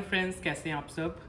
Friends, कैसे हैं आप सब।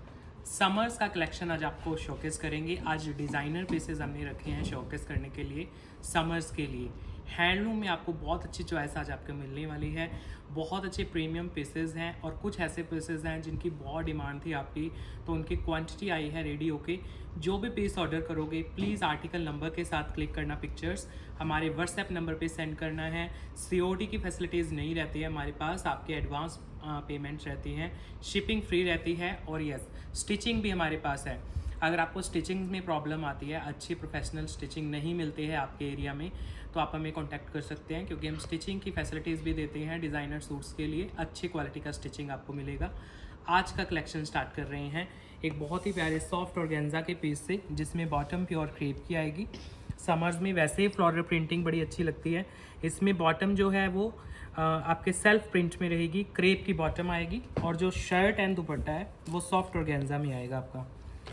समर्स का कलेक्शन आज आपको शोकेस करेंगे। आज डिज़ाइनर पीसेस हमने रखे हैं शोकेस करने के लिए, समर्स के लिए। हैंडलूम में आपको बहुत अच्छी चॉइस आज आपको मिलने वाली है। बहुत अच्छे प्रीमियम पीसेस हैं और कुछ ऐसे पीसेस हैं जिनकी बहुत डिमांड थी आपकी, तो उनकी क्वांटिटी आई है रेडी होके। जो भी पीस ऑर्डर करोगे प्लीज़ आर्टिकल नंबर के साथ क्लिक करना, पिक्चर्स हमारे व्हाट्सएप नंबर पे सेंड करना है। सीओडी की फैसिलिटीज़ नहीं रहती है हमारे पास, आपके एडवांस पेमेंट्स रहती हैं, शिपिंग फ्री रहती है और यस स्टिचिंग भी हमारे पास है। अगर आपको स्टिचिंग में प्रॉब्लम आती है, अच्छी प्रोफेशनल स्टिचिंग नहीं मिलती है आपके एरिया में, तो आप हमें कांटेक्ट कर सकते हैं, क्योंकि हम स्टिचिंग की फैसिलिटीज़ भी देते हैं। डिज़ाइनर सूट्स के लिए अच्छी क्वालिटी का स्टिचिंग आपको मिलेगा। आज का कलेक्शन स्टार्ट कर रहे हैं एक बहुत ही प्यारे सॉफ्ट ऑर्गेन्जा के पीस से, जिसमें बॉटम प्योर क्रेप की आएगी। समर्स में वैसे ही फ्लोरल प्रिंटिंग बड़ी अच्छी लगती है। इसमें बॉटम जो है वो आपके सेल्फ प्रिंट में रहेगी, क्रेप की बॉटम आएगी और जो शर्ट एंड दुपट्टा है वो सॉफ्ट ऑर्गेन्जा में आएगा आपका।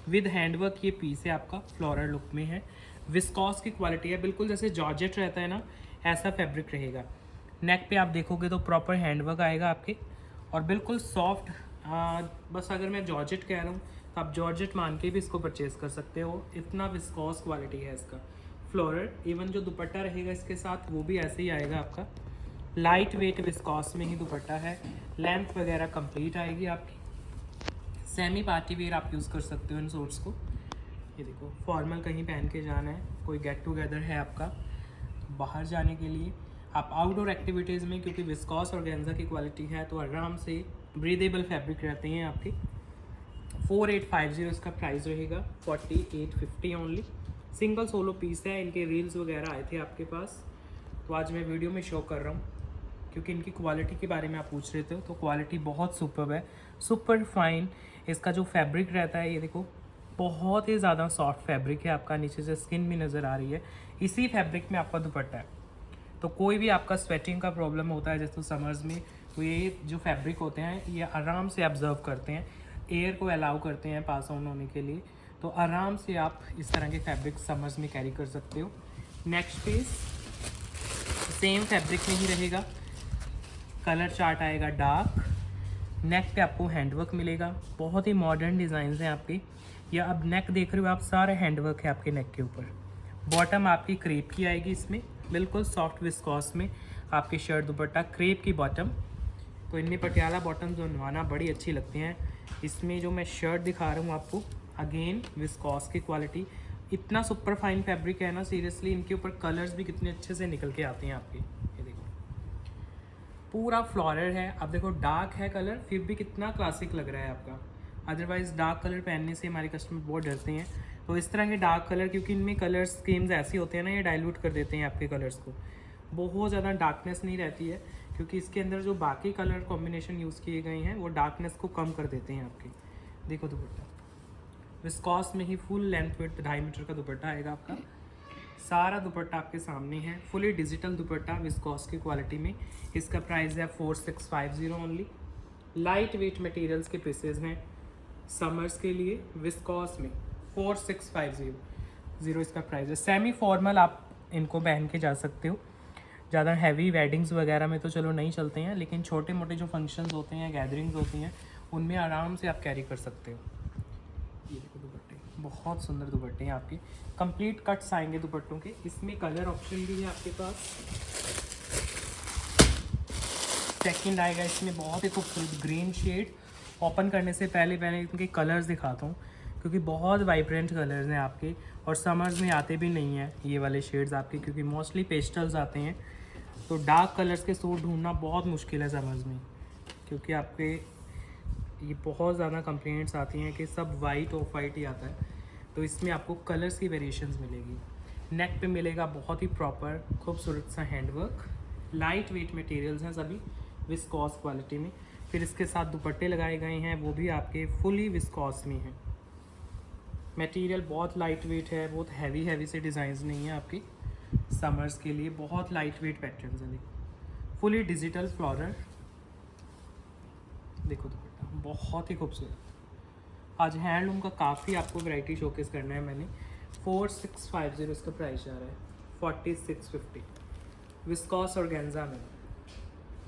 विद हैंडवर्क ये पीस है आपका, फ्लोरल लुक में है। विस्कॉस की क्वालिटी है, बिल्कुल जैसे जॉर्जेट रहता है ना, ऐसा फैब्रिक रहेगा। नेक पे आप देखोगे तो प्रॉपर हैंडवर्क आएगा आपके और बिल्कुल सॉफ्ट। बस अगर मैं जॉर्जेट कह रहा हूँ तो आप जॉर्जेट मान के भी इसको परचेज़ कर सकते हो, इतना विस्कॉस क्वालिटी है इसका। फ्लोरल, इवन जो दुपट्टा रहेगा इसके साथ वो भी ऐसे ही आएगा आपका। लाइट वेट विस्कॉस में ही दुपट्टा है। लेंथ वगैरह कंप्लीट आएगी आपकी। सेमी पार्टी वेयर आप यूज़ कर सकते हो इन सूट्स को। ये देखो, फॉर्मल कहीं पहन के जाना है, कोई गेट टुगेदर है आपका, बाहर जाने के लिए, आप आउटडोर एक्टिविटीज़ में, क्योंकि विस्कॉस और ऑर्गेन्जा की क्वालिटी है तो आराम से ब्रीदेबल फैब्रिक रहते हैं आपके। 4850 इसका प्राइस रहेगा, 4850 ओनली। सिंगल सोलो पीस है। इनके रील्स वगैरह आए थे आपके पास, तो आज मैं वीडियो में शो कर रहा हूँ क्योंकि इनकी क्वालिटी के बारे में आप पूछ रहे थे। तो क्वालिटी बहुत सुपर्ब है, सुपर फाइन। इसका जो फैब्रिक रहता है ये देखो, बहुत ही ज़्यादा सॉफ्ट फैब्रिक है आपका, नीचे से स्किन भी नज़र आ रही है। इसी फैब्रिक में आपका दुपट्टा है, तो कोई भी आपका स्वेटिंग का प्रॉब्लम होता है जैसे समर्स में, तो ये जो फैब्रिक होते हैं ये आराम से ऑब्जर्व करते हैं, एयर को अलाउ करते हैं पास ऑन होने के लिए। तो आराम से आप इस तरह के फैब्रिक समर्स में कैरी कर सकते हो। नेक्स्ट पीस सेम फैब्रिक में ही रहेगा। कलर चार्ट आएगा डार्क। नेक पे आपको हैंडवर्क मिलेगा, बहुत ही मॉडर्न डिज़ाइन हैं आपके। या अब नेक देख रहे हो आप, सारे हैंडवर्क है आपके नेक के ऊपर। बॉटम आपकी क्रेप की आएगी इसमें, बिल्कुल सॉफ्ट विस्कॉस में आपकी शर्ट दुपट्टा, क्रेप की बॉटम। तो इनमें पटियाला बॉटम जो बनवाना बड़ी अच्छी लगती हैं। इसमें जो मैं शर्ट दिखा रहा हूँ आपको, अगेन विस्कॉस की क्वालिटी, इतना सुपर फाइन फैब्रिक है ना, सीरियसली। इनके ऊपर कलर्स भी कितने अच्छे से निकल के आते हैं आपके। ये देखो, पूरा फ्लोरल है। अब देखो, डार्क है कलर, फिर भी कितना क्लासिक लग रहा है आपका। अदरवाइज़ डार्क कलर पहनने से हमारे कस्टमर बहुत डरते हैं, तो इस तरह के डार्क कलर, क्योंकि इनमें कलर स्कीम्स ऐसी होते हैं ना, ये डाइल्यूट कर देते हैं आपके कलर्स को। बहुत ज़्यादा डार्कनेस नहीं रहती है, क्योंकि इसके अंदर जो बाकी कलर कॉम्बिनेशन यूज़ किए गए हैं वो डार्कनेस को कम कर देते हैं आपके। देखो दुपट्टा विस्कॉस में ही, फुल लेंथ विड्थ 2.5 मीटर का दुपट्टा आएगा आपका। सारा दुपट्टा आपके सामने है, फुली डिजिटल दुपट्टा विस्कॉस की क्वालिटी में। इसका प्राइस है 4650 ओनली। लाइट वेट मटेरियल्स के पीसेज हैं समर्स के लिए, विस्कॉस में 4650 इसका प्राइस है। सेमी फॉर्मल आप इनको पहन के जा सकते हो। ज़्यादा हैवी वेडिंग्स वगैरह में तो चलो नहीं चलते हैं, लेकिन छोटे मोटे जो फंक्शंस होते हैं, गैदरिंग्स होती हैं, उनमें आराम से आप कैरी कर सकते हो। ये देखो दुपट्टे, बहुत सुंदर दुपट्टे हैं आपके। कंप्लीट कट्स आएंगे दुपट्टों के। इसमें कलर ऑप्शन भी है आपके पास। सेकंड आएगा इसमें बहुत ही खूबसूरत ग्रीन शेड। ओपन करने से पहले इनके कलर्स दिखाता हूँ, क्योंकि बहुत वाइब्रेंट कलर्स हैं आपके और समर्स में आते भी नहीं हैं ये वाले शेड्स आपके, क्योंकि मोस्टली पेस्टल्स आते हैं। तो डार्क कलर्स के सूट ढूंढना बहुत मुश्किल है समर्स में, क्योंकि आपके ये बहुत ज़्यादा कंप्लेंट्स आती हैं कि सब वाइट ऑफ वाइट ही आता है। तो इसमें आपको कलर्स की वेरिएशंस मिलेगी। नेक पे मिलेगा बहुत ही प्रॉपर खूबसूरत सा हैंडवर्क। लाइट वेट मटेरियल्स हैं सभी, विस्कॉस क्वालिटी में। फिर इसके साथ दुपट्टे लगाए गए हैं, वो भी आपके फुली विस्कॉस में हैं। मटेरियल बहुत लाइट वेट है, बहुत हैवी से डिज़ाइंस नहीं है आपकी। समर्स के लिए बहुत लाइट वेट पैटर्न्स हैं। फुली डिजिटल फ्लोरल, देखो दुपट्टा बहुत ही खूबसूरत। आज हैंडलूम का काफ़ी आपको वैरायटी शोकेस करना है मैंने। 4650 इसका प्राइस जा रहा है, 4650। विस्कॉस ऑर्गेन्जा में,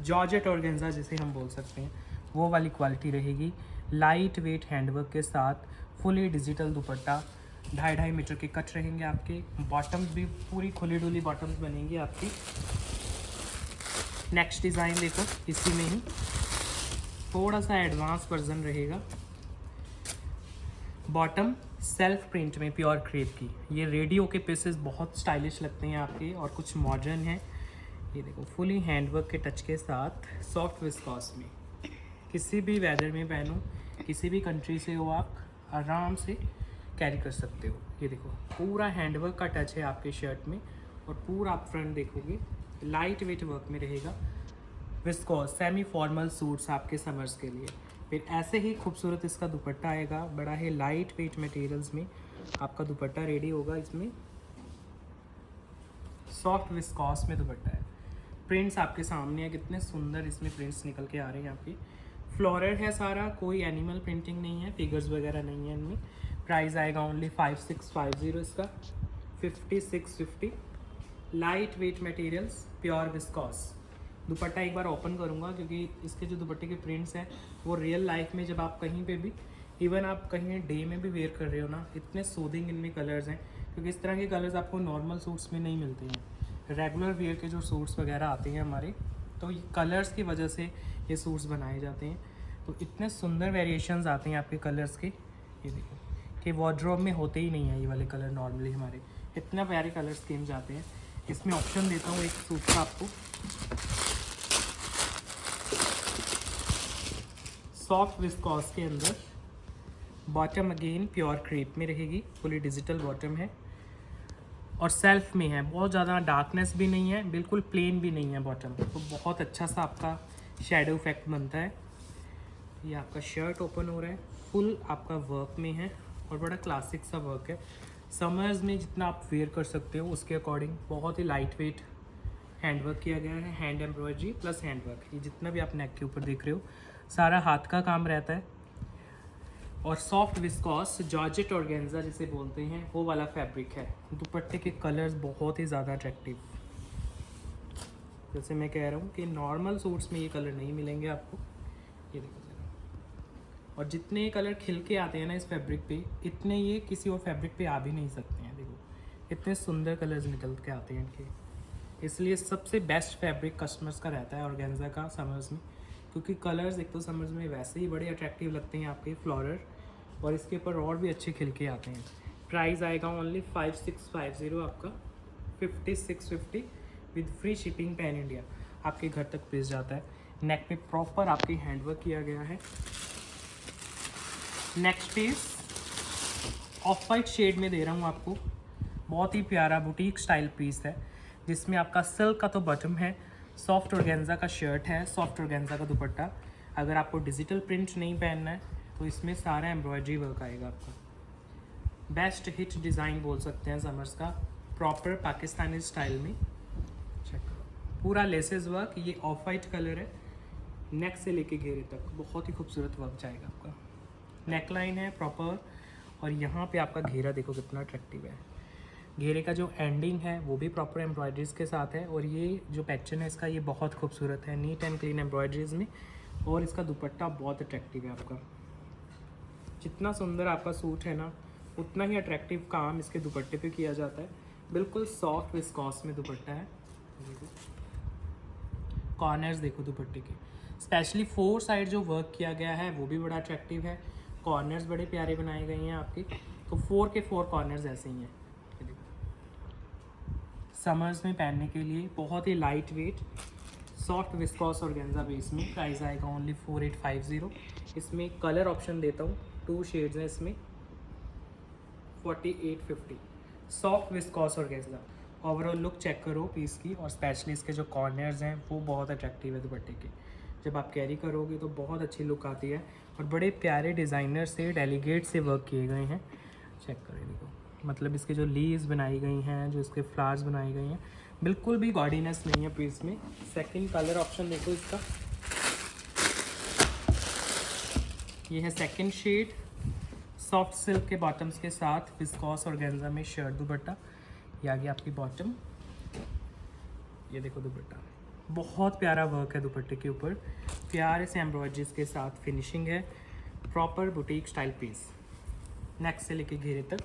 जॉर्जेट ऑर्गेन्जा जिसे हम बोल सकते हैं, वो वाली क्वालिटी रहेगी। लाइट वेट हैंडवर्क के साथ फुली डिजिटल दुपट्टा, 2.5 मीटर के कट रहेंगे आपके। बॉटम्स भी पूरी खुली डुली बॉटम्स बनेंगी आपकी। नेक्स्ट डिज़ाइन देखो, इसी में ही थोड़ा सा एडवांस वर्जन रहेगा। बॉटम सेल्फ प्रिंट में प्योर क्रेप की, ये रेडियो के पीसेस बहुत स्टाइलिश लगते हैं आपके और कुछ मॉडर्न हैं। ये देखो फुली हैंडवर्क के टच के साथ सॉफ्ट विस्कॉस में, किसी भी वेदर में पहनो, किसी भी कंट्री से हो आप आराम से कैरी कर सकते हो। ये देखो पूरा हैंडवर्क का टच है आपके शर्ट में और पूरा आप फ्रंट देखोगे लाइट वेट वर्क में रहेगा। विस्कॉस सेमी फॉर्मल सूट्स आपके समर्स के लिए। फिर ऐसे ही खूबसूरत इसका दुपट्टा आएगा, बड़ा ही लाइट वेट मटेरियल्स में आपका दुपट्टा रेडी होगा। इसमें सॉफ्ट विस्कॉस में दुपट्टा है। प्रिंट्स आपके सामने है, कितने सुंदर इसमें प्रिंट्स निकल के आ रहे हैं आपके। फ्लोरल है सारा, कोई एनिमल प्रिंटिंग नहीं है, फिगर्स वगैरह नहीं है इनमें। प्राइस आएगा ओनली 5650 इसका, 5650। Light weight materials, pure viscous. दुपट्टा एक बार ओपन करूँगा क्योंकि इसके जो दुपट्टे के प्रिंट्स हैं वो रियल लाइफ में जब आप कहीं पे भी, इवन आप कहीं डे में भी वेयर कर रहे हो ना, इतने सूदिंग इनमें कलर्स हैं, क्योंकि इस तरह के कलर्स आपको नॉर्मल सूट्स में नहीं मिलते हैं। रेगुलर वेयर के जो सूट्स वगैरह आते हैं हमारे, तो ये कलर्स की वजह से ये सूट्स बनाए जाते हैं। तो इतने सुंदर वेरिएशंस आते हैं आपके कलर्स के। ये देखो कि वार्डरोब में होते ही नहीं है ये वाले कलर नॉर्मली हमारे, इतना प्यारे कलर स्कीम्स आते हैं। इसमें ऑप्शन देता हूँ एक सूट का आपको, सॉफ्ट विस्कॉस के अंदर। बॉटम अगेन प्योर क्रेप में रहेगी, फुली डिजिटल बॉटम है और सेल्फ में है। बहुत ज़्यादा डार्कनेस भी नहीं है, बिल्कुल प्लेन भी नहीं है बॉटम, तो बहुत अच्छा सा आपका शेडो इफेक्ट बनता है। ये आपका शर्ट ओपन हो रहा है, फुल आपका वर्क में है और बड़ा क्लासिक सा वर्क है। समर्स में जितना आप वेयर कर सकते हो उसके अकॉर्डिंग बहुत ही लाइट वेट हैंडवर्क किया गया है। हैंड एम्ब्रॉयडरी प्लस हैंडवर्क, ये जितना भी आप नेक के ऊपर देख रहे हो सारा हाथ का काम रहता है। और सॉफ्ट विस्कॉस जॉर्जेट ऑर्गेन्जा जिसे बोलते हैं वो वाला फैब्रिक है। दुपट्टे के कलर्स बहुत ही ज़्यादा अट्रैक्टिव, जैसे मैं कह रहा हूँ कि नॉर्मल सूट्स में ये कलर नहीं मिलेंगे आपको। ये देखो ज़रा, और जितने कलर खिल के आते हैं ना इस फैब्रिक पे, इतने ये किसी और फैब्रिक पे आ भी नहीं सकते हैं। देखो इतने सुंदर कलर्स निकल के आते हैं इनके, इसलिए सबसे बेस्ट फैब्रिक कस्टमर्स का रहता है ऑर्गेन्जा का समर्स में, क्योंकि कलर्स एक तो समर्स में वैसे ही बड़े अट्रैक्टिव लगते हैं आपके फ्लोरल, और इसके ऊपर और भी अच्छे खिल के आते हैं। प्राइस आएगा ओनली 5650 आपका, 5650 with free shipping pan India आपके घर तक भेज जाता है। नेक पे प्रॉपर आपके हैंडवर्क किया गया है। Next piece of white shade में दे रहा हूँ आपको, बहुत ही प्यारा बुटीक स्टाइल पीस है जिसमें आपका सिल्क का तो बॉटम है, सॉफ्ट ऑर्गेन्जा का शर्ट है, सॉफ्ट ऑर्गेन्जा का दुपट्टा। अगर आपको डिजिटल प्रिंट नहीं पहनना है तो इसमें सारा एम्ब्रॉयडरी वर्क आएगा आपका। बेस्ट हिट डिज़ाइन बोल सकते हैं समर्स का, प्रॉपर पाकिस्तानी स्टाइल में। चेक करो पूरा लेसेस वर्क, ये ऑफ वाइट कलर है, नेक से लेके घेरे तक बहुत ही खूबसूरत वर्क जाएगा आपका। नेक लाइन है प्रॉपर, और यहाँ पे आपका घेरा देखो कितना अट्रैक्टिव है। घेरे का जो एंडिंग है वो भी प्रॉपर एम्ब्रॉयडरीज के साथ है, और ये जो पैटर्न है इसका ये बहुत खूबसूरत है, नीट एंड क्लीन एम्ब्रॉयडरीज में। और इसका दुपट्टा बहुत अट्रैक्टिव है आपका। जितना सुंदर आपका सूट है ना, उतना ही अट्रैक्टिव काम इसके दुपट्टे पे किया जाता है। बिल्कुल सॉफ्ट विस्कॉस में दुपट्टा है। कॉर्नर्स देखो दुपट्टे के, स्पेशली 4 साइड जो वर्क किया गया है वो भी बड़ा अट्रैक्टिव है। कॉर्नर्स बड़े प्यारे बनाए गए हैं आपके, तो 4 के 4 कॉर्नर्स ऐसे ही हैं। समर्स में पहनने के लिए बहुत ही light weight soft viscose organza base में। प्राइस आएगा ओनली 4850। इसमें कलर ऑप्शन देता हूँ, 2 शेड्स हैं इसमें, 4850। Soft viscose organza. Overall look check करो पीस की, और स्पेशली इसके जो कॉर्नर्स हैं वो बहुत अट्रैक्टिव है दुपट्टे के। जब आप कैरी करोगे तो बहुत अच्छी लुक आती है, और बड़े प्यारे डिज़ाइनर से डेलीगेट से वर्क किए गए हैं। चेक करें देखो, मतलब इसके जो लीव्स बनाई गई हैं, जो इसके फ्लावर्स बनाए गए हैं, बिल्कुल भी गॉडीनेस नहीं है पीस में। सेकंड कलर ऑप्शन देखो इसका, ये है सेकंड शेड, सॉफ्ट सिल्क के बॉटम्स के साथ विस्कॉस ऑर्गेन्जा में शर्ट दुपट्टा। ये आ गया आपकी बॉटम, ये देखो दुपट्टा, बहुत प्यारा वर्क है दुपट्टे के ऊपर, प्यारे से एम्ब्रॉयडरीज के साथ फिनिशिंग है। प्रॉपर बुटीक स्टाइल पीस, नेक से लेके घेरे तक,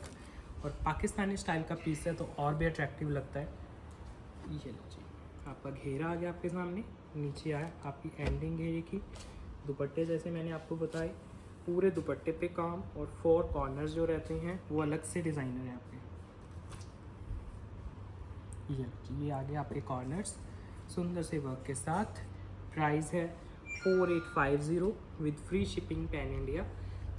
और पाकिस्तानी स्टाइल का पीस है तो और भी अट्रैक्टिव लगता है। ये लो जी, आपका घेरा आ गया आपके सामने, नीचे आया आपकी एंडिंग घेरे की। दुपट्टे जैसे मैंने आपको बताए, पूरे दुपट्टे पे काम, और 4 कॉर्नर्स जो रहते हैं वो अलग से डिज़ाइनर है आपके। ये लो जी, ये आ गया आपके कॉर्नर्स सुंदर से वर्क के साथ। प्राइस है 4850 with free shipping pan India.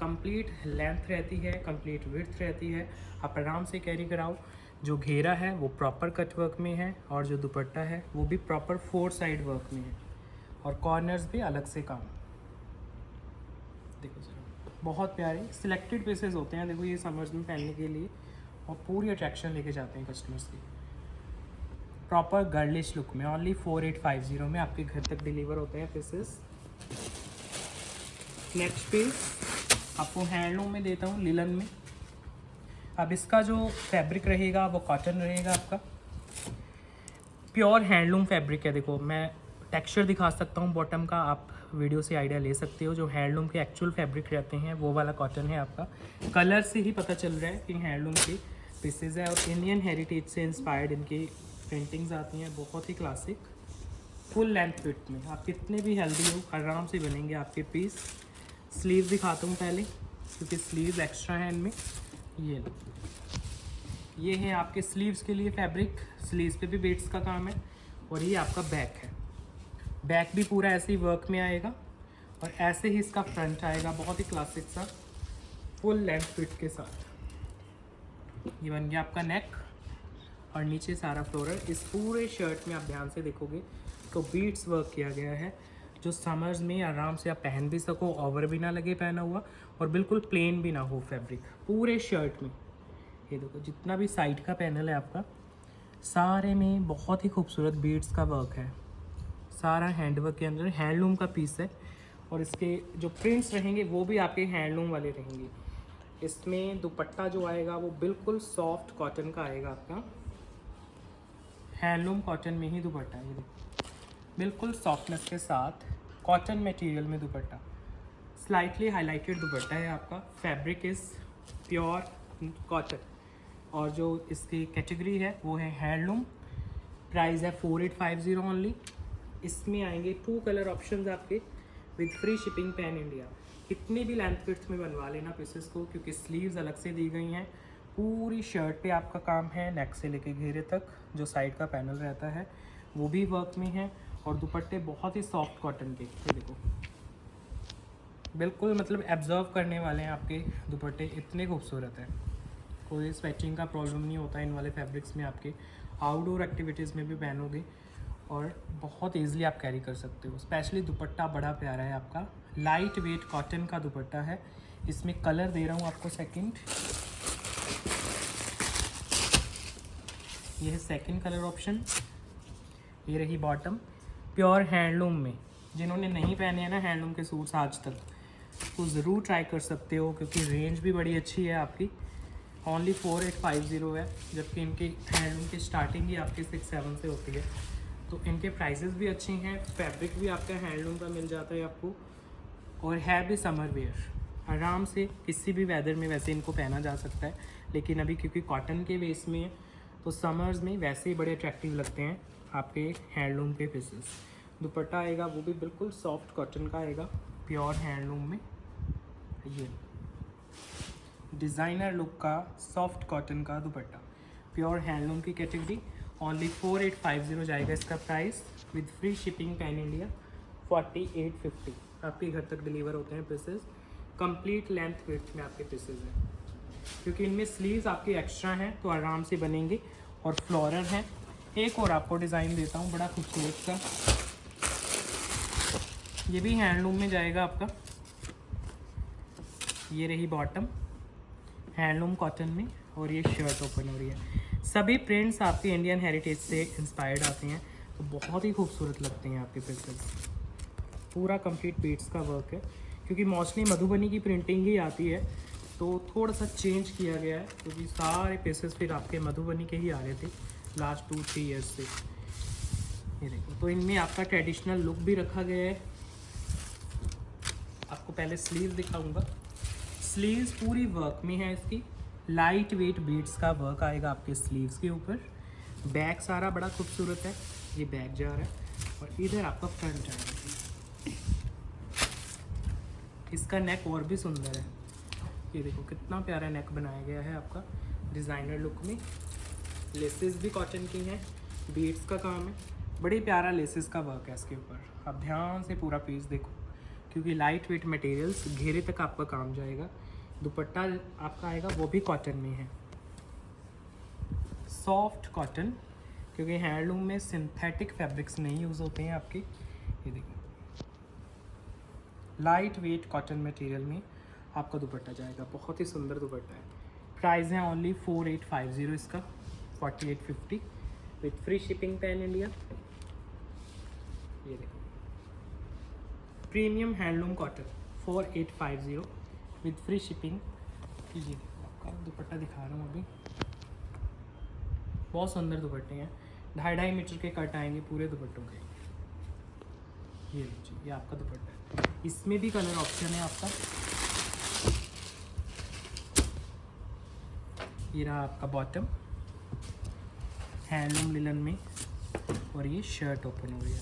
Complete length रहती है, कंप्लीट विड्थ रहती है, आप आराम से कैरी कराओ। जो घेरा है वो प्रॉपर कट वर्क में है, और जो दुपट्टा है वो भी प्रॉपर 4 साइड वर्क में है, और कॉर्नर्स भी अलग से काम। देखो जरा, बहुत प्यारे सिलेक्टेड पीसेस होते हैं। देखो ये समर्स में पहनने के लिए, और पूरी अट्रैक्शन लेके जाते हैं कस्टमर्स की। प्रॉपर गर्लिश लुक में ओनली 4850 में आपके घर तक डिलीवर होते हैं पीसेस। नेक्स्ट पीस आपको हैंडलूम में देता हूँ, लिलन में। अब इसका जो फैब्रिक रहेगा वो कॉटन रहेगा आपका, प्योर हैंडलूम फैब्रिक है। देखो मैं टेक्सचर दिखा सकता हूँ बॉटम का, आप वीडियो से आइडिया ले सकते हो। जो हैंडलूम के एक्चुअल फैब्रिक रहते हैं वो वाला कॉटन है आपका। कलर से ही पता चल रहा है कि हैंडलूम के पीसेज है, और इंडियन हेरिटेज से इंस्पायर्ड इनकी प्रिंटिंग्स आती हैं, बहुत ही क्लासिक। फुल लेंथ फिट में आप कितने भी हेल्दी हो आराम से बनेंगे आपके पीस। स्लीव दिखाता हूँ पहले, क्योंकि स्लीव एक्स्ट्रा है इनमें। ये लो, ये है आपके स्लीव्स के लिए फैब्रिक, स्लीव्स पे भी बीट्स का काम है। और ये आपका बैक है, बैक भी पूरा ऐसे ही वर्क में आएगा, और ऐसे ही इसका फ्रंट आएगा, बहुत ही क्लासिक सा फुल लेंथ फिट के साथ। ये बन गया आपका नेक, और नीचे सारा फ्लोरल। इस पूरे शर्ट में आप ध्यान से देखोगे तो बीट्स वर्क किया गया है, जो समर्स में आराम से आप पहन भी सको, ओवर भी ना लगे पहना हुआ, और बिल्कुल प्लेन भी ना हो फैब्रिक पूरे शर्ट में। ये देखो जितना भी साइड का पैनल है आपका, सारे में बहुत ही खूबसूरत बीड्स का वर्क है। सारा हैंडवर्क के अंदर हैंडलूम का पीस है, और इसके जो प्रिंट्स रहेंगे वो भी आपके हैंडलूम वाले रहेंगे। इसमें दुपट्टा जो आएगा वो बिल्कुल सॉफ्ट कॉटन का आएगा आपका, हैंडलूम कॉटन में ही दुपट्टा है। ये देखो बिल्कुल सॉफ्टनेस के साथ कॉटन मटेरियल में दुपट्टा, स्लाइटली हाईलाइटेड दुपट्टा है आपका। फैब्रिक इज़ प्योर कॉटन, और जो इसकी कैटेगरी है वो है हैंडलूम। प्राइस है 4850 ओनली। इसमें आएंगे 2 कलर ऑप्शंस आपके with free shipping pan India. कितने भी लेंथ विड्थ में बनवा लेना पीसेस को, क्योंकि स्लीव्स अलग से दी गई हैं। पूरी शर्ट पे आपका काम है, नेक से लेके घेरे तक। जो साइड का पैनल रहता है वो भी वर्क में है, और दुपट्टे बहुत ही सॉफ्ट कॉटन के। ये देखो बिल्कुल मतलब एब्जर्व करने वाले हैं आपके दुपट्टे, इतने खूबसूरत हैं। कोई स्वेचिंग का प्रॉब्लम नहीं होता इन वाले फैब्रिक्स में। आपके आउटडोर एक्टिविटीज़ में भी पहनोगे, और बहुत ईजिली आप कैरी कर सकते हो। स्पेशली दुपट्टा बड़ा प्यारा है आपका, लाइट वेट कॉटन का दुपट्टा है। इसमें कलर दे रहा हूँ आपको सेकंड, ये है सेकंड कलर ऑप्शन। ये रही बॉटम, प्योर हैंडलूम में। जिन्होंने नहीं पहने हैं ना हैंडलूम के सूट्स आज तक, तो ज़रूर ट्राई कर सकते हो, क्योंकि रेंज भी बड़ी अच्छी है आपकी। ओनली 4850 है, जबकि इनकी हैंडलूम की स्टार्टिंग ही आपकी 6-7 से होती है। तो इनके प्राइसेस भी अच्छे हैं, फैब्रिक भी आपका हैंडलूम का मिल जाता है आपको, और है भी समर वेयर। आराम से किसी भी वेदर में वैसे इनको पहना जा सकता है, लेकिन अभी क्योंकि कॉटन के बेस में है तो समर्स में वैसे ही बड़े अट्रैक्टिव लगते हैं आपके हैंडलूम के पीसेस। दुपट्टा आएगा वो भी बिल्कुल सॉफ्ट कॉटन का आएगा, प्योर हैंडलूम में। ये डिज़ाइनर लुक का सॉफ्ट कॉटन का दुपट्टा, प्योर हैंडलूम की कैटेगरी। ओनली 4850 जाएगा इसका price, with free shipping pan India. 4850 आपके घर तक डिलीवर होते हैं पीसेस। कंप्लीट लेंथ विड्थ में आपके पीसेस हैं, क्योंकि इनमें स्लीव्स आपके एक्स्ट्रा हैं तो आराम से बनेंगे, और फ्लोरल हैं। एक और आपको डिज़ाइन देता हूँ बड़ा खूबसूरत सा, ये भी हैंडलूम में जाएगा आपका। ये रही बॉटम हैंडलूम कॉटन में, और ये शर्ट ओपन हो रही है। सभी प्रिंट्स आपके इंडियन हेरिटेज से इंस्पायर्ड आते हैं, तो बहुत ही खूबसूरत लगते हैं आपके पीसेस। पूरा कंप्लीट बीट्स का वर्क है, क्योंकि मोस्टली मधुबनी की प्रिंटिंग ही आती है, तो थोड़ा सा चेंज किया गया है, क्योंकि सारे पीसेस फिर आपके मधुबनी के ही आ रहे थे लास्ट 2-3 ईयर्स से। ये देखो, तो इनमें आपका ट्रेडिशनल लुक भी रखा गया है। आपको पहले स्लीव दिखाऊंगा। स्लीव्स पूरी वर्क में है इसकी, लाइट वेट बीड्स का वर्क आएगा आपके स्लीव्स के ऊपर। बैक सारा बड़ा खूबसूरत है, ये बैक जा रहा है और इधर आपका फ्रंट आएगा। इसका नेक और भी सुंदर है, ये देखो कितना प्यारा नेक बनाया गया है आपका डिज़ाइनर लुक में। लेसेस भी कॉटन की हैं, बीड्स का काम है, बड़ी प्यारा लेसेस का वर्क है इसके ऊपर। आप ध्यान से पूरा पीस देखो क्योंकि लाइट वेट मटेरियल्स, घेरे तक आपका काम जाएगा। दुपट्टा आपका आएगा वो भी कॉटन में है, सॉफ्ट कॉटन, क्योंकि हैंडलूम में सिंथेटिक फैब्रिक्स नहीं यूज़ होते हैं आपके। ये देखो लाइट वेट कॉटन मटेरियल में आपका दुपट्टा जाएगा, बहुत ही सुंदर दुपट्टा है। प्राइस है ओनली 4850 इसका, 4850 with free shipping pan India. ये देखो premium handloom cotton 4850 with free shipping. ये देखो आपका दुपट्टा दिखा रहा हूँ अभी, बहुत सुंदर दुपट्टे हैं, 2.5 मीटर के कट आएंगे पूरे दुपट्टों के। ये लीजिए, ये आपका दुपट्टा है, इसमें भी कलर ऑप्शन है आपका। ये रहा आपका बॉटम हैंडलूम लिलन में, और ये शर्ट ओपन हो रही है,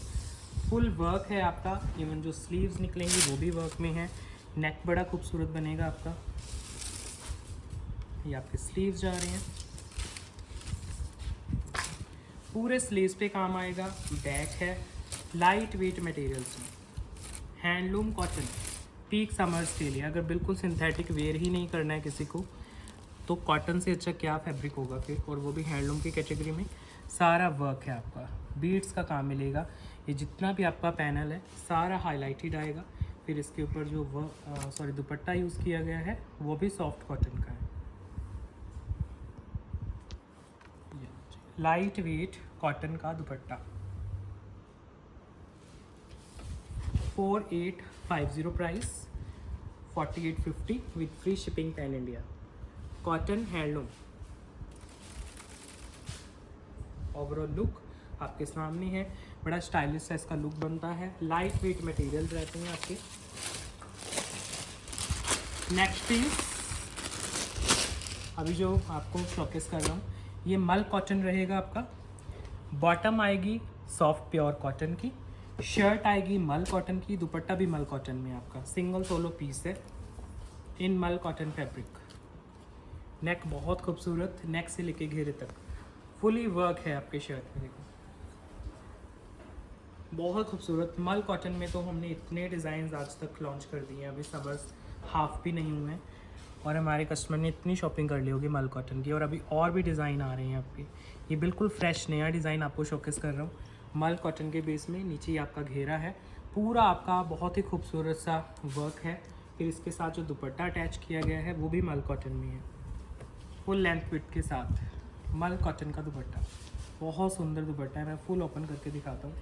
फुल वर्क है आपका। इवन जो स्लीव्स निकलेंगी वो भी वर्क में है, नेक बड़ा खूबसूरत बनेगा आपका। ये आपके स्लीव्स जा रहे हैं, पूरे स्लीव्स पे काम आएगा। बैक है लाइट वेट मटेरियल्स में, हैंडलूम कॉटन, पीक समर्स के लिए। अगर बिल्कुल सिंथेटिक वेयर ही नहीं करना है किसी को तो कॉटन से अच्छा क्या फैब्रिक होगा फिर, और वो भी हैंडलूम की कैटेगरी में। सारा वर्क है आपका, बीड्स का काम मिलेगा। ये जितना भी आपका पैनल है सारा हाईलाइटेड आएगा। फिर इसके ऊपर जो दुपट्टा यूज़ किया गया है वो भी सॉफ्ट कॉटन का है, लाइट वेट कॉटन का दुपट्टा। 4850 price, 4850 with free shipping pan India. Cotton handloom. Overall look आपके सामने है, बड़ा स्टाइलिश सा इसका लुक बनता है। लाइट वेट मटेरियल्स रहते हैं आपके। नेक्स्ट पीस अभी जो आपको शोकेस कर रहा हूँ, ये मल कॉटन रहेगा आपका। बॉटम आएगी सॉफ्ट प्योर कॉटन की, शर्ट आएगी मल कॉटन की, दुपट्टा भी मल कॉटन में आपका। सिंगल सोलो पीस है इन मल कॉटन फैब्रिक। नेक बहुत खूबसूरत, नेक से लेके घेरे तक फुली वर्क है आपके शर्ट में। देखो बहुत खूबसूरत मल कॉटन में तो हमने इतने डिज़ाइन आज तक लॉन्च कर दिए हैं, अभी समर्स हाफ भी नहीं हुए हैं और हमारे कस्टमर ने इतनी शॉपिंग कर ली होगी मल कॉटन की। और अभी और भी डिज़ाइन आ रहे हैं आपके। ये बिल्कुल फ्रेश नया डिज़ाइन आपको शोकेस कर रहा हूँ मल कॉटन के बेस में। नीचे ही आपका घेरा है, पूरा आपका बहुत ही खूबसूरत सा वर्क है। फिर इसके साथ जो दुपट्टा अटैच किया गया है वो भी मल कॉटन में है, फुल लेंथ विड्थ के साथ मल कॉटन का दुपट्टा। बहुत सुंदर दुपट्टा है, मैं फुल ओपन करके दिखाता हूँ।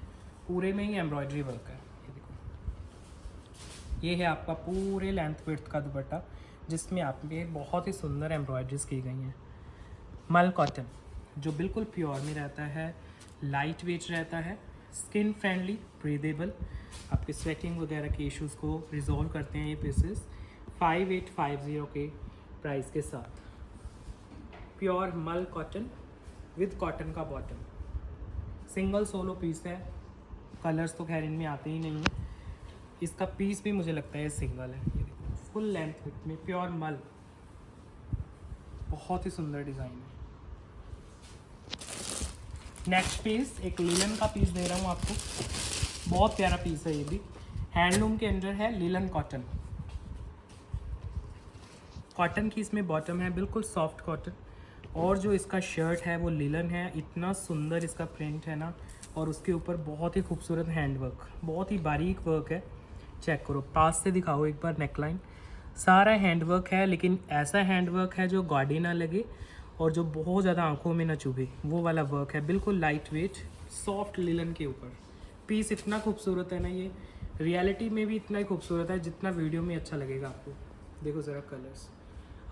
पूरे में ही एम्ब्रॉयडरी वर्क है, ये देखो। ये है आपका पूरे लेंथ विड्थ का दुपट्टा जिसमें आप पे बहुत ही सुंदर एम्ब्रॉयडरीज की गई हैं। मल कॉटन जो बिल्कुल प्योर में रहता है, लाइट वेट रहता है, स्किन फ्रेंडली, ब्रीदेबल, आपके स्वेटिंग वगैरह के इश्यूज़ को रिजॉल्व करते हैं ये पीसेस। 5850 के प्राइस के साथ प्योर मल कॉटन विद कॉटन का बॉटम। सिंगल सोलो पीस है, कलर्स तो खैर इनमें आते ही नहीं है। इसका पीस भी मुझे लगता है सिंगल है। ये देखो फुल लेंथ में प्योर मल, बहुत ही सुंदर डिज़ाइन है। नेक्स्ट पीस एक लिलन का पीस दे रहा हूँ आपको, बहुत प्यारा पीस है ये भी। हैंडलूम के अंदर है, लिलन कॉटन। कॉटन की इसमें बॉटम है, बिल्कुल सॉफ्ट कॉटन, और जो इसका शर्ट है वो लिलन है। इतना सुंदर इसका प्रिंट है ना, और उसके ऊपर बहुत ही खूबसूरत हैंड वर्क, बहुत ही बारीक वर्क है। चेक करो, पास से दिखाओ एक बार नेकलाइन, सारा हैंड वर्क है, लेकिन ऐसा हैंड वर्क है जो गॉडी ना लगे और जो बहुत ज़्यादा आंखों में ना चुभे, वो वाला वर्क है। बिल्कुल लाइट वेट सॉफ्ट लिलन के ऊपर पीस इतना खूबसूरत है ना, ये रियलिटी में भी इतना ही खूबसूरत है जितना वीडियो में अच्छा लगेगा आपको। देखो ज़रा कलर्स,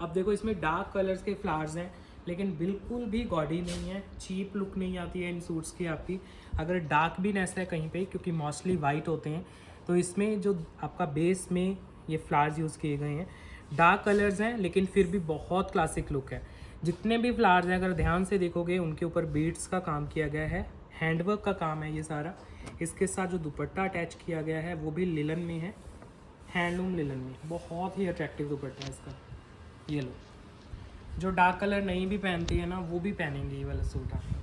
अब देखो इसमें डार्क कलर्स के फ्लावर्स हैं, लेकिन बिल्कुल भी गॉडी नहीं है, चीप लुक नहीं आती है इन सूट्स की आपकी। अगर डार्क भी ऐसा है कहीं पे, क्योंकि मोस्टली वाइट होते हैं, तो इसमें जो आपका बेस में ये फ्लावर्स यूज़ किए गए हैं, डार्क कलर्स हैं लेकिन फिर भी बहुत क्लासिक लुक है। जितने भी फ्लावर्स हैं अगर ध्यान से देखोगे उनके ऊपर बीड्स का काम किया गया है, हैंडवर्क का काम है ये सारा। इसके साथ जो दुपट्टा अटैच किया गया है वो भी लिलन में है, हैंडलूम लिलन में। बहुत ही अट्रैक्टिव दुपट्टा है इसका। ये लो, जो डार्क कलर नहीं भी पहनती है ना वो भी पहनेंगे ये वाला सूट आपका,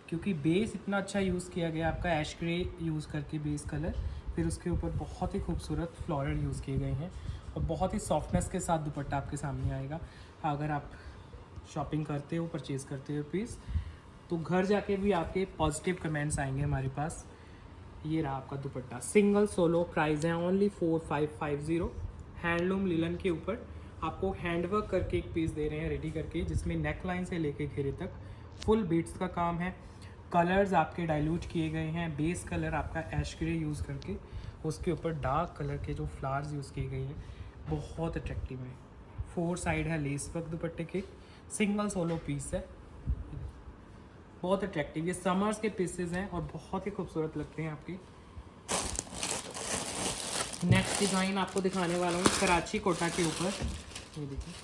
क्योंकि बेस इतना अच्छा यूज़ किया गया आपका, ऐश ग्रे यूज़ करके बेस कलर, फिर उसके ऊपर बहुत ही खूबसूरत फ्लोरल यूज़ किए गए हैं और बहुत ही सॉफ्टनेस के साथ दुपट्टा आपके सामने आएगा। अगर आप शॉपिंग करते हो, परचेज़ करते हो पीस, तो घर जाके भी आपके पॉजिटिव कमेंट्स आएंगे हमारे पास। ये रहा आपका दुपट्टा, सिंगल सोलो, प्राइस है ओनली 4550। हैंडलूम लिलन के ऊपर आपको हैंडवर्क करके एक पीस दे रहे हैं रेडी करके, जिसमें नेक लाइन से लेके घेरे तक फुल बीट्स का काम है। कलर्स आपके डाइल्यूट किए गए हैं, बेस कलर आपका ऐश ग्रे यूज़ करके, उसके ऊपर डार्क कलर के जो फ्लावर्स यूज़ किए गए हैं, बहुत अट्रैक्टिव है। 4 साइड है लेस वर्क दुपट्टे के, सिंगल सोलो पीस है, बहुत अट्रैक्टिव। ये समर्स के पीसेस हैं और बहुत ही खूबसूरत लगते हैं आपके। नेक्स्ट डिज़ाइन आपको दिखाने वाला हूँ कराची कोटा के ऊपर। ये देखिए,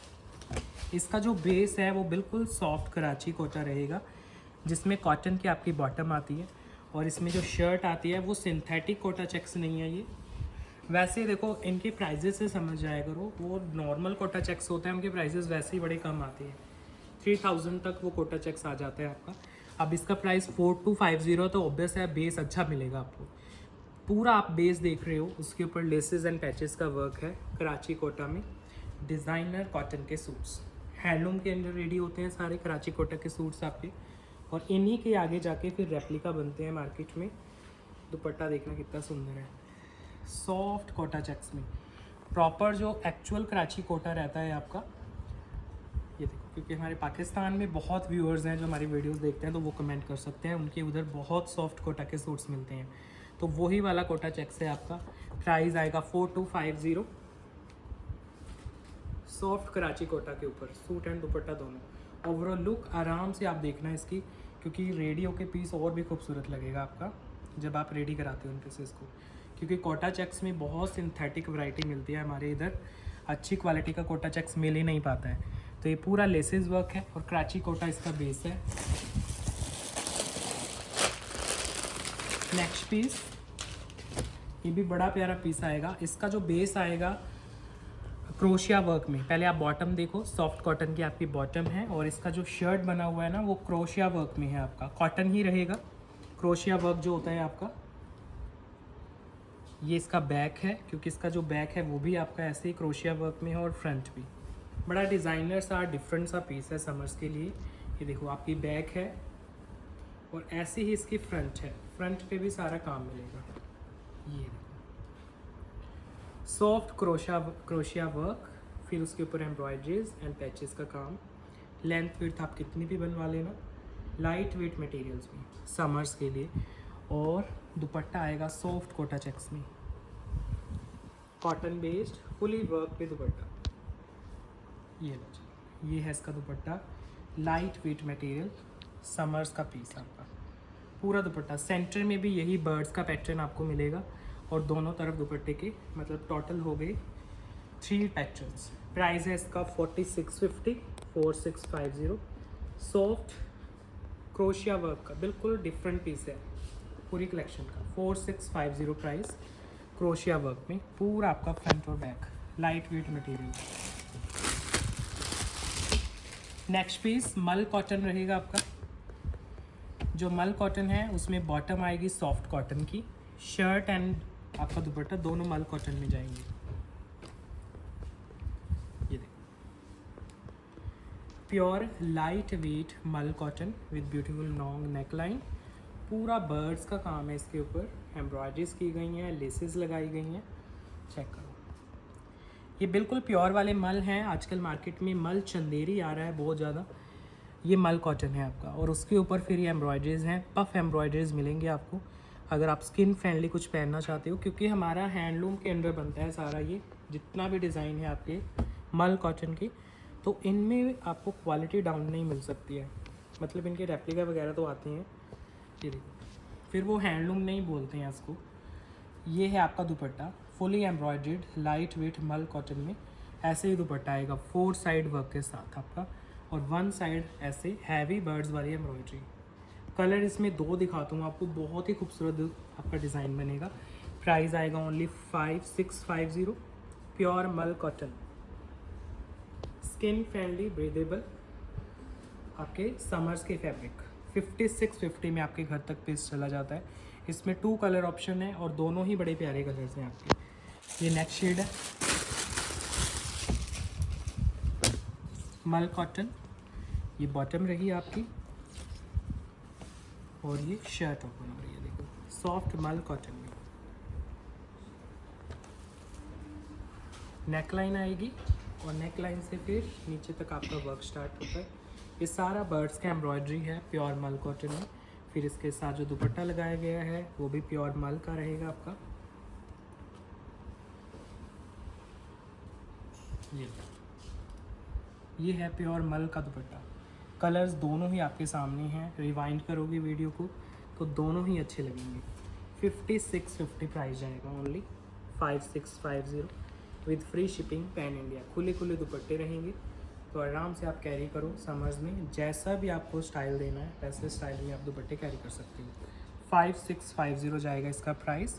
इसका जो बेस है वो बिल्कुल सॉफ्ट कराची कोटा रहेगा, जिसमें कॉटन की आपकी बॉटम आती है और इसमें जो शर्ट आती है वो सिंथेटिक कोटा चेक्स नहीं है ये। वैसे देखो इनके प्राइजेस से समझ जाया करो, वो नॉर्मल कोटा चेक्स होते हैं, उनके प्राइजेस वैसे ही बड़े कम आते हैं, 3000 तक वो कोटा चेक्स आ जाता है आपका। अब इसका प्राइस 4250, तो ऑब्वियस है बेस अच्छा मिलेगा आपको। पूरा आप बेस देख रहे हो, उसके ऊपर लेसेस एंड पैचेस का वर्क है कराची कोटा में। डिज़ाइनर कॉटन के सूट्स हैंडलूम के अंदर रेडी होते हैं सारे कराची कोटा के सूट्स आपके, और इन्हीं के आगे जाके फिर रेप्लिका बनते हैं मार्केट में। दुपट्टा देखना कितना सुंदर है, सॉफ्ट कोटा चेक्स में, प्रॉपर जो एक्चुअल कराची कोटा रहता है आपका। ये देखो, क्योंकि हमारे पाकिस्तान में बहुत व्यूअर्स हैं जो हमारी वीडियोस देखते हैं, तो वो कमेंट कर सकते हैं, उनके उधर बहुत सॉफ्ट कोटा के सूट्स मिलते हैं, तो वही वाला कोटा चेक्स है आपका। प्राइस आएगा 4250, सॉफ्ट कराची कोटा के ऊपर, सूट एंड दुपट्टा दोनों। ओवरऑल लुक आराम से आप देखना इसकी, क्योंकि रेडियो के पीस और भी खूबसूरत लगेगा आपका जब आप रेडी कराते हो उन पीसेस को, क्योंकि कोटा चेक्स में बहुत सिंथेटिक वैरायटी मिलती है हमारे इधर, अच्छी क्वालिटी का कोटा चेक्स मिल ही नहीं पाता है। तो ये पूरा लेसेस वर्क है और कराची कोटा इसका बेस है। नेक्स्ट पीस, ये भी बड़ा प्यारा पीस आएगा। इसका जो बेस आएगा क्रोशिया वर्क में, पहले आप बॉटम देखो, सॉफ्ट कॉटन की आपकी बॉटम है, और इसका जो शर्ट बना हुआ है ना वो क्रोशिया वर्क में है आपका, कॉटन ही रहेगा। क्रोशिया वर्क जो होता है आपका, ये इसका बैक है, क्योंकि इसका जो बैक है वो भी आपका ऐसे ही क्रोशिया वर्क में है, और फ्रंट भी बड़ा डिज़ाइनर सा डिफरेंट सा पीस है समर्स के लिए। ये देखो आपकी बैक है और ऐसे ही इसकी फ्रंट है, फ्रंट पे भी सारा काम मिलेगा। ये सॉफ्ट क्रोशिया वर्क, फिर उसके ऊपर एम्ब्रॉयडरीज एंड पैचेस का काम। लेंथ विड्थ आप कितनी भी बनवा लेना, लाइट वेट मटेरियल्स में समर्स के लिए। और दुपट्टा आएगा सॉफ्ट कोटा चेक्स में, कॉटन बेस्ड फुली वर्क पे दुपट्टा। ये लो जी, ये है इसका दुपट्टा, लाइट वेट मटेरियल, समर्स का पीस आपका पूरा दुपट्टा। सेंटर में भी यही बर्ड्स का पैटर्न आपको मिलेगा, और दोनों तरफ दुपट्टे के, मतलब टोटल हो गए 3 पैटर्न्स। प्राइस है इसका 4650। सॉफ्ट क्रोशिया वर्क का बिल्कुल डिफरेंट पीस है पूरी कलेक्शन का। 4650 प्राइस, क्रोशिया वर्क में पूरा आपका फ्रंट और back, light weight material. Next piece mul cotton रहेगा आपका। जो मल कॉटन है उसमें बॉटम आएगी सॉफ्ट कॉटन की, शर्ट एंड आपका दुपट्टा दोनों मल कॉटन में जाएंगे। ये देखो, pure light weight mul cotton with beautiful long neck line, पूरा बर्ड्स का काम है इसके ऊपर, एम्ब्रॉयडरीज की गई हैं, लेसेस लगाई गई हैं। चेक करो, ये बिल्कुल प्योर वाले मल हैं। आजकल मार्केट में मल चंदेरी आ रहा है बहुत ज़्यादा, ये मल कॉटन है आपका, और उसके ऊपर फिर ये एम्ब्रॉयडरीज हैं, पफ एम्ब्रॉयडरीज मिलेंगे आपको अगर आप स्किन फ्रेंडली कुछ पहनना चाहते हो, क्योंकि हमारा हैंडलूम के अंडर बनता है सारा, ये जितना भी डिज़ाइन है आपके मल कॉटन की, तो इनमें आपको क्वालिटी डाउन नहीं मिल सकती है, मतलब इनके रेप्लिका वगैरह तो आते हैं। ये देखो, फिर वो हैंडलूम नहीं बोलते हैं इसको। ये है आपका दुपट्टा, fully embroidered light weight mul cotton में ऐसे ही दुपट्टा आएगा 4 साइड वर्क के साथ आपका, और 1 साइड ऐसे हैवी बर्ड्स वाली एम्ब्रॉयड्री। कलर इसमें 2 दिखाता हूँ आपको, बहुत ही खूबसूरत आपका डिज़ाइन बनेगा। प्राइस आएगा ओनली 5650। प्योर मल कॉटन, स्किन फ्रेंडली, ब्रीदेबल, आपके समर्स के फैब्रिक। 5650 में आपके घर तक पीस चला जाता है। इसमें 2 कलर ऑप्शन है और दोनों ही बड़े प्यारे कलर्स हैं आपके। ये नेक्स्ट शेड है मल कॉटन, ये बॉटम रही आपकी और ये शर्ट ओपन हो रही है। देखो सॉफ्ट मल कॉटन में नेकलाइन आएगी और नेकलाइन से फिर नीचे तक आपका वर्क स्टार्ट होता है। ये सारा बर्ड्स का एम्ब्रॉयडरी है प्योर मल कॉटन में। फिर इसके साथ जो दुपट्टा लगाया गया है वो भी प्योर मल का रहेगा आपका। ये है प्योर मल का दुपट्टा। कलर्स दोनों ही आपके सामने हैं, रिवाइंड करोगे वीडियो को तो दोनों ही अच्छे लगेंगे। 5650 प्राइस जाएगा only 5650 with free shipping pan India. खुले खुले दुपट्टे रहेंगे तो आराम से आप कैरी करो समर्स में। जैसा भी आपको स्टाइल देना है वैसे स्टाइल में आप दुपट्टे कैरी कर सकते हो। 5650 जाएगा इसका प्राइस।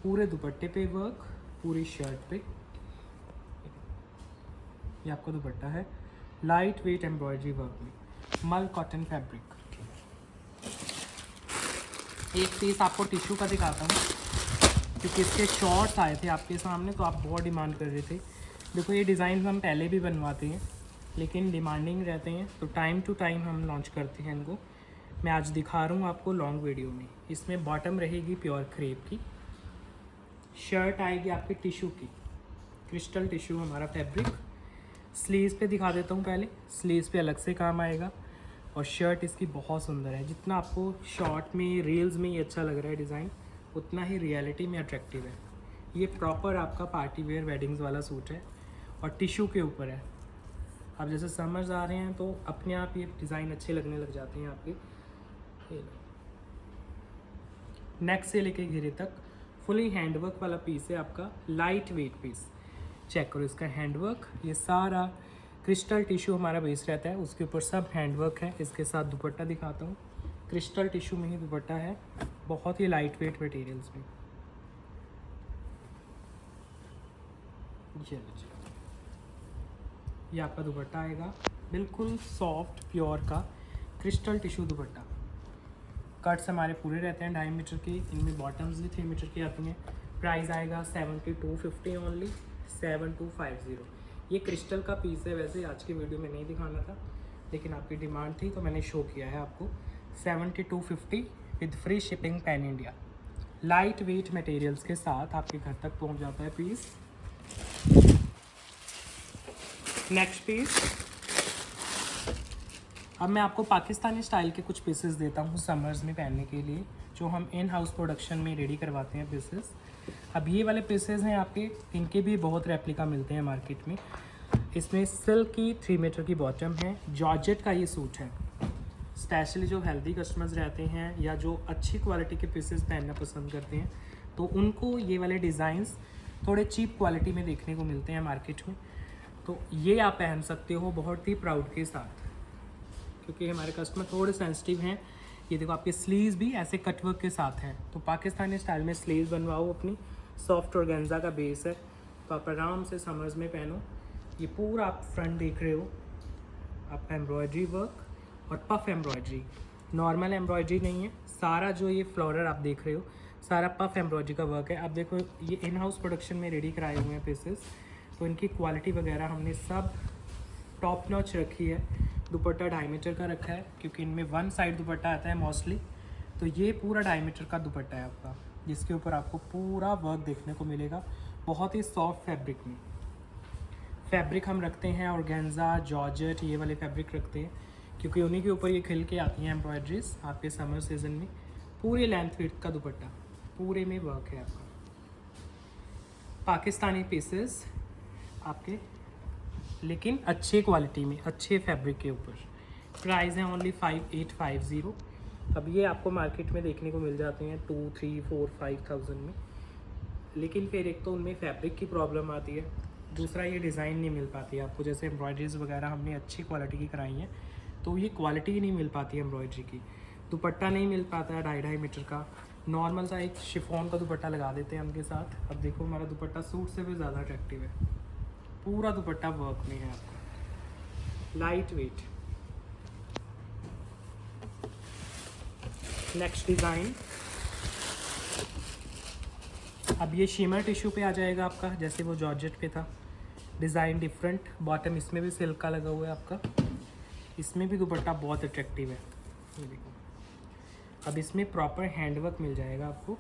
पूरे दुपट्टे पे वर्क, पूरी शर्ट पे। ये आपका दुपट्टा है लाइट वेट एम्ब्रॉयडरी वर्क में मल कॉटन फैब्रिक। एक पीस आपको टिश्यू का दिखाता हूँ क्योंकि इसके शॉर्ट्स आए थे आपके सामने तो आप बहुत डिमांड कर रहे थे। देखो ये डिज़ाइन हम पहले भी बनवाते हैं लेकिन डिमांडिंग रहते हैं तो टाइम टू टाइम हम लॉन्च करते हैं इनको। मैं आज दिखा रहा हूँ आपको लॉन्ग वीडियो में। इसमें बॉटम रहेगी प्योर क्रेप की, शर्ट आएगी आपकी टिश्यू की, क्रिस्टल टिश्यू हमारा फैब्रिक। स्लीव्स पे दिखा देता हूँ पहले। स्लीव्स पे अलग से काम आएगा और शर्ट इसकी बहुत सुंदर है। जितना आपको शॉर्ट में रील्स में ये अच्छा लग रहा है डिज़ाइन, उतना ही रियलिटी में अट्रैक्टिव है। ये प्रॉपर आपका पार्टी वेयर वेडिंग्स वाला सूट है और टिश्यू के ऊपर है। अब जैसे समर्स आ रहे हैं तो अपने आप ये डिज़ाइन अच्छे लगने लग जाते हैं आपके। नेक से लेके घेरे तक फुली हैंडवर्क वाला पीस है आपका, लाइट वेट पीस। चेक करो इसका हैंडवर्क। ये सारा क्रिस्टल टिश्यू हमारा बेस रहता है, उसके ऊपर सब हैंडवर्क है। इसके साथ दुपट्टा दिखाता हूँ, क्रिस्टल टिश्यू में ही दुपट्टा है, बहुत ही लाइट वेट मटेरियल्स में। ये आपका दुपट्टा आएगा बिल्कुल सॉफ्ट प्योर का क्रिस्टल टिश्यू दुपट्टा। कट्स हमारे पूरे रहते हैं 2.5 मीटर के। इनमें बॉटम्स भी 3 मीटर की आती हैं। प्राइस आएगा 7250 ओनली 7250। ये क्रिस्टल का पीस है, वैसे आज की वीडियो में नहीं दिखाना था लेकिन आपकी डिमांड थी तो मैंने शो किया है आपको। 7250 with free shipping pan India. Light weight materials के साथ आपके घर तक पहुंच जाता है पीस। नेक्स्ट पीस, अब मैं आपको पाकिस्तानी स्टाइल के कुछ पीसेस देता हूँ समर्स में पहनने के लिए, जो हम इन हाउस प्रोडक्शन में रेडी करवाते हैं पीसेस। अब ये वाले पीसेस हैं आपके, इनके भी बहुत रेप्लिका मिलते हैं मार्केट में। इसमें सिल्क की 3 मीटर की बॉटम है। जॉर्जेट का ये सूट है। स्पेशली जो हेल्दी कस्टमर्स रहते हैं या जो अच्छी क्वालिटी के पीसेस पहनना पसंद करते हैं तो उनको ये वाले डिज़ाइंस थोड़े चीप क्वालिटी में देखने को मिलते हैं मार्केट में। तो ये आप पहन सकते हो बहुत ही प्राउड के साथ, क्योंकि हमारे कस्टमर थोड़े सेंसिटिव हैं। ये देखो आपके स्लीव्स भी ऐसे कटवर्क के साथ हैं, तो पाकिस्तानी स्टाइल में स्लीव्स बनवाओ अपनी। सॉफ्ट ऑर्गेन्जा का बेस है तो आप आराम से समर्स में पहनो। ये पूरा आप फ्रंट देख रहे हो, आपका एम्ब्रॉयडरी वर्क और पफ एम्ब्रॉयडरी, नॉर्मल एम्ब्रॉयडरी नहीं है। सारा जो ये फ्लोरल आप देख रहे हो सारा पफ एम्ब्रॉयडरी का वर्क है। आप देखो ये इन हाउस प्रोडक्शन में रेडी कराए हुए हैं पीसेस, तो इनकी क्वालिटी वगैरह हमने सब टॉप नॉच रखी है। दुपट्टा 2.5 मीटर का रखा है क्योंकि इनमें 1 साइड दुपट्टा आता है मोस्टली। तो ये पूरा 2.5 मीटर का दुपट्टा है आपका, जिसके ऊपर आपको पूरा वर्क देखने को मिलेगा बहुत ही सॉफ्ट फैब्रिक में। फैब्रिक हम रखते हैं ऑर्गेन्जा, जॉर्जेट, ये वाले फैब्रिक रखते हैं क्योंकि उन्हीं के ऊपर ये खिल के आती हैं एम्ब्रॉयडरीज आपके समर सीजन में। पूरे लेंथ विड्थ का दुपट्टा, पूरे में वर्क है आपका। पाकिस्तानी पीसेस आपके, लेकिन अच्छे क्वालिटी में, अच्छे फैब्रिक के ऊपर। प्राइस है ओनली 5850। अब ये आपको मार्केट में देखने को मिल जाते हैं 2, 3, 4, 5000 में। लेकिन फिर एक तो उनमें फैब्रिक की प्रॉब्लम आती है, दूसरा ये डिज़ाइन नहीं मिल पाती है आपको। जैसे एम्ब्रॉयडरीज वगैरह हमने अच्छी क्वालिटी की कराई हैं, तो ये क्वालिटी ही नहीं मिल पाती है एम्ब्रॉयडरी की। दुपट्टा नहीं मिल पाता है 2.5 मीटर का, नॉर्मल सा एक शिफॉन का दुपट्टा लगा देते हैं उनके साथ। अब देखो हमारा दुपट्टा सूट से भी ज़्यादा अट्रैक्टिव है, पूरा दुपट्टा वर्क में है आपका, लाइट वेट। नेक्स्ट डिज़ाइन, अब ये शिमर टिश्यू पे आ जाएगा आपका, जैसे वो जॉर्जेट पे था। डिज़ाइन डिफरेंट, बॉटम इसमें भी सिल्क का लगा हुआ है आपका, इसमें भी दुपट्टा बहुत अट्रैक्टिव है। ये देखो, अब इसमें प्रॉपर हैंडवर्क मिल जाएगा आपको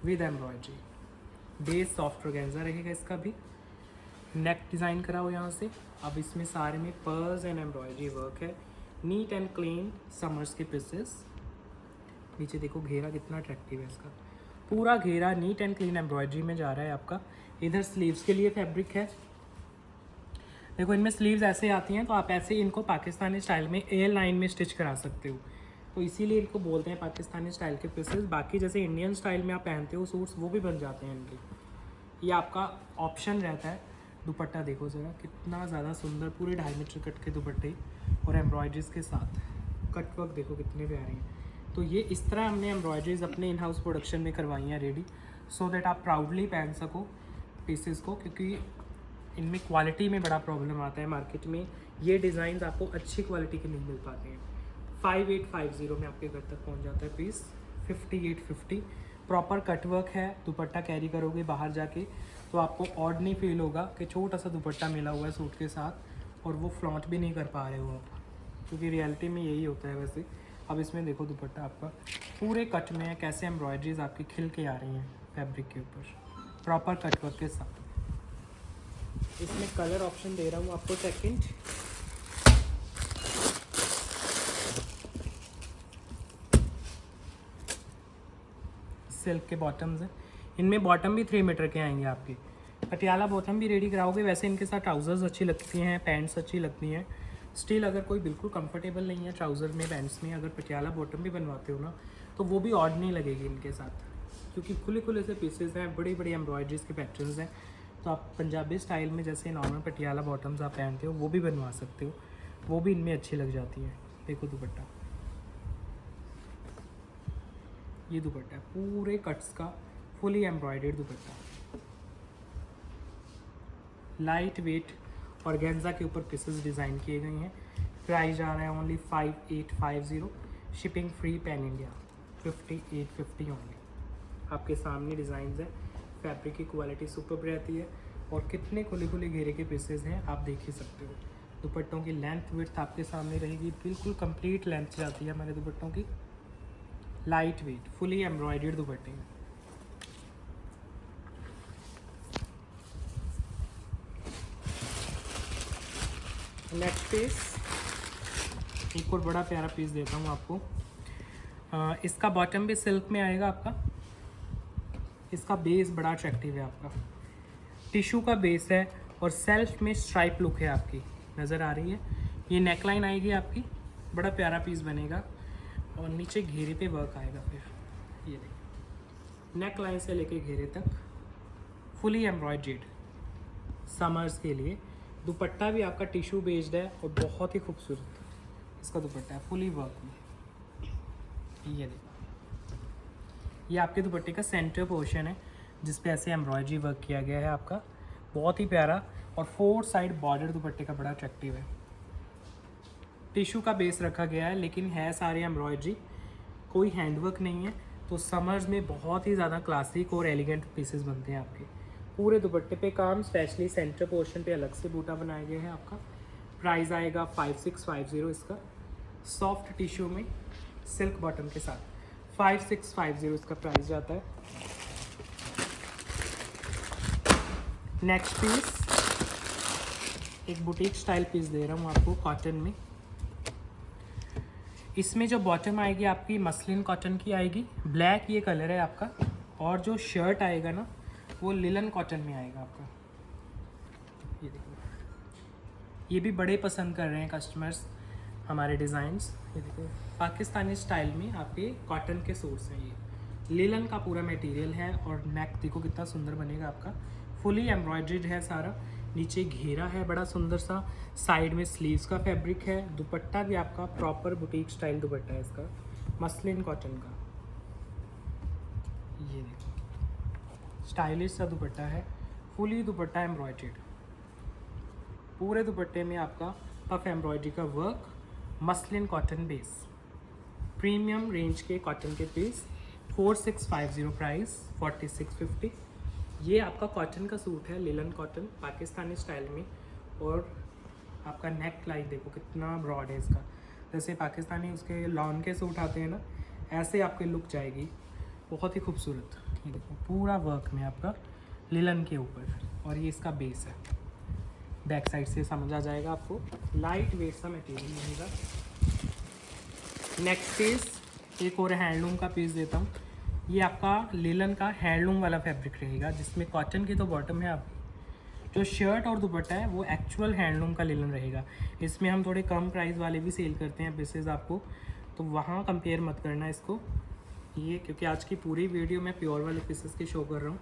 with embroidery. Base soft organza रहेगा इसका भी, नेक डिज़ाइन करा हो यहाँ से। अब इसमें सारे में पर्ल्स एंड एम्ब्रॉयडरी वर्क है, नीट एंड क्लीन समर्स के पीसेस। नीचे देखो घेरा कितना अट्रैक्टिव है इसका, पूरा घेरा नीट एंड क्लीन एम्ब्रॉयडरी में जा रहा है आपका। इधर स्लीव्स के लिए फैब्रिक है, देखो इनमें स्लीव्स ऐसे आती हैं, तो आप ऐसे इनको पाकिस्तानी स्टाइल में एयर लाइन में स्टिच करा सकते हो, तो इसीलिए इनको बोलते हैं पाकिस्तानी स्टाइल के पीसेस। बाकी जैसे इंडियन स्टाइल में आप पहनते हो सूट्स, वो भी बन जाते हैं इनके, ये आपका ऑप्शन रहता है। दुपट्टा देखो ज़रा कितना ज़्यादा सुंदर, पूरे 2.5 मीटर कट के दुपट्टे और एम्ब्रॉयडरीज के साथ, कट वर्क देखो कितने प्यारे हैं। तो ये इस तरह हमने एम्ब्रॉयडरीज अपने इन हाउस प्रोडक्शन में करवाई हैं रेडी, सो दैट आप प्राउडली पहन सको पीसेस को, क्योंकि इनमें क्वालिटी में बड़ा प्रॉब्लम आता है मार्केट में। ये डिज़ाइन आपको अच्छी क्वालिटी के नहीं मिल पाते हैं। 5850 में आपके घर तक पहुंच जाता है पीस, 5850। प्रॉपर कटवर्क है, दुपट्टा कैरी करोगे बाहर जाके तो आपको ऑड नहीं फील होगा कि छोटा सा दुपट्टा मिला हुआ है सूट के साथ और वो फ्लॉन्ट भी नहीं कर पा रहे हो आप, क्योंकि रियलिटी में यही होता है वैसे। अब इसमें देखो दुपट्टा आपका पूरे कट में है, कैसे एम्ब्रॉयडरीज आपकी खिल के आ रही हैं फैब्रिक के ऊपर, प्रॉपर कटवर्क के साथ। इसमें कलर ऑप्शन दे रहा हूँ आपको सेकंड, सिल्क के बॉटम्स हैं, इनमें बॉटम भी 3 मीटर के आएंगे आपके। पटियाला बॉटम भी रेडी कराओगे, वैसे इनके साथ ट्राउजर्स अच्छी लगती हैं, पैंट्स अच्छी लगती हैं। स्टिल अगर कोई बिल्कुल कंफर्टेबल नहीं है ट्राउज़र में, पैंट्स में, अगर पटियाला बॉटम भी बनवाते हो ना, तो वो भी ऑड नहीं लगेगी इनके साथ, क्योंकि खुले खुले से पीसेस हैं, बड़ी बड़ी एम्ब्रॉयडरीज के पैटर्न्स हैं। तो आप पंजाबी स्टाइल में जैसे नॉर्मल पटियाला बॉटम्स आप पहनते हो वो भी बनवा सकते हो, वो भी इनमें अच्छी लग जाती हैं। देखो दुपट्टा, ये दुपट्टा है पूरे कट्स का, फुली एम्ब्रॉयडर्ड दुपट्टा, लाइट वेट ऑर्गेन्जा के ऊपर पीसेस डिज़ाइन किए गए हैं। प्राइस जा रहा है only 5850, shipping free pan India, 5850 only. आपके सामने डिज़ाइंस हैं, फैब्रिक की क्वालिटी सुपर्ब रहती है और कितने खुले खुले घेरे के पीसेस हैं आप देख ही सकते हो। दुपट्टों की लेंथ विड्थ आपके सामने रहेगी, बिल्कुल कंप्लीट लेंथ जाती है हमारे दुपट्टों की। लाइट वेट फुली एम्ब्रॉयडर्ड दुपट्टे हैं। नेक्स्ट पीस, एक और बड़ा प्यारा पीस देता हूँ आपको। इसका बॉटम भी सिल्क में आएगा आपका, इसका बेस बड़ा अट्रैक्टिव है आपका, टिश्यू का बेस है और सेल्फ में स्ट्राइप लुक है आपकी, नज़र आ रही है। ये नेकलाइन आएगी आपकी, बड़ा प्यारा पीस बनेगा और नीचे घेरे पे वर्क आएगा। फिर ये देखिए नेक लाइन से लेके घेरे तक फुली एम्ब्रॉयडर्ड, समर्स के लिए। दुपट्टा भी आपका टिश्यू बेस्ड है और बहुत ही खूबसूरत इसका दुपट्टा है, फुली वर्क में। ये देखो, ये आपके दुपट्टे का सेंटर पोर्शन है जिस पे ऐसे एम्ब्रॉयडरी वर्क किया गया है आपका, बहुत ही प्यारा। और 4 साइड बॉर्डर दुपट्टे का बड़ा अट्रैक्टिव है। टिश्यू का बेस रखा गया है लेकिन है सारे एम्ब्रॉयडरी, कोई हैंडवर्क नहीं है, तो समर्स में बहुत ही ज़्यादा क्लासिक और एलिगेंट पीसेस बनते हैं आपके। पूरे दुपट्टे पे काम, स्पेशली सेंटर पोर्शन पे अलग से बूटा बनाया गया है आपका। प्राइस आएगा 5650 इसका, सॉफ्ट टिश्यू में सिल्क बॉटम के साथ 5650 इसका प्राइस जाता है। नेक्स्ट पीस, एक बुटीक स्टाइल पीस दे रहा हूँ आपको कॉटन में। इसमें जो बॉटम आएगी आपकी मसलिन कॉटन की आएगी, ब्लैक ये कलर है आपका, और जो शर्ट आएगा ना वो लिलन कॉटन में आएगा आपका। ये देखो, ये भी बड़े पसंद कर रहे हैं कस्टमर्स हमारे डिज़ाइंस। ये देखो पाकिस्तानी स्टाइल में आपके कॉटन के सूट्स हैं, ये लिलन का पूरा मटेरियल है और नेक देखो कितना सुंदर बनेगा आपका, फुली एम्ब्रॉयड्रीड है सारा, नीचे घेरा है बड़ा सुंदर सा, साइड में स्लीव्स का फैब्रिक है, दुपट्टा भी आपका प्रॉपर बुटीक स्टाइल दुपट्टा है इसका, मसलिन कॉटन का। ये देखो स्टाइलिश सा दुपट्टा है, फुली दुपट्टा एम्ब्रॉयड्रीड, पूरे दुपट्टे में आपका पफ एम्ब्रॉयडरी का work, muslin cotton base, premium range के कॉटन के पीस, 4650 प्राइस, 4650। ये आपका कॉटन का सूट है, लिलन कॉटन पाकिस्तानी स्टाइल में, और आपका नेक लाइन देखो कितना ब्रॉड है इसका, जैसे पाकिस्तानी उसके लॉन के सूट आते हैं ना, ऐसे आपके लुक जाएगी, बहुत ही खूबसूरत। ये देखो पूरा वर्क में आपका लिलन के ऊपर, और ये इसका बेस है, बैक साइड से समझ आ जाएगा आपको, लाइट वेट सा मटेरियल रहेगा। नेक्स्ट पीस एक और हैंडलूम का पीस देता हूँ, ये आपका लिलन का हैंडलूम वाला फैब्रिक रहेगा, जिसमें कॉटन की तो बॉटम है आपकी, जो शर्ट और दुपट्टा है वो एक्चुअल हैंडलूम का लिलन रहेगा। इसमें हम थोड़े कम प्राइस वाले भी सेल करते हैं पीसेज आपको, तो वहाँ कंपेयर मत करना इसको, ये क्योंकि आज की पूरी वीडियो मैं प्योर वाले पीसेस की शो कर रहा हूँ,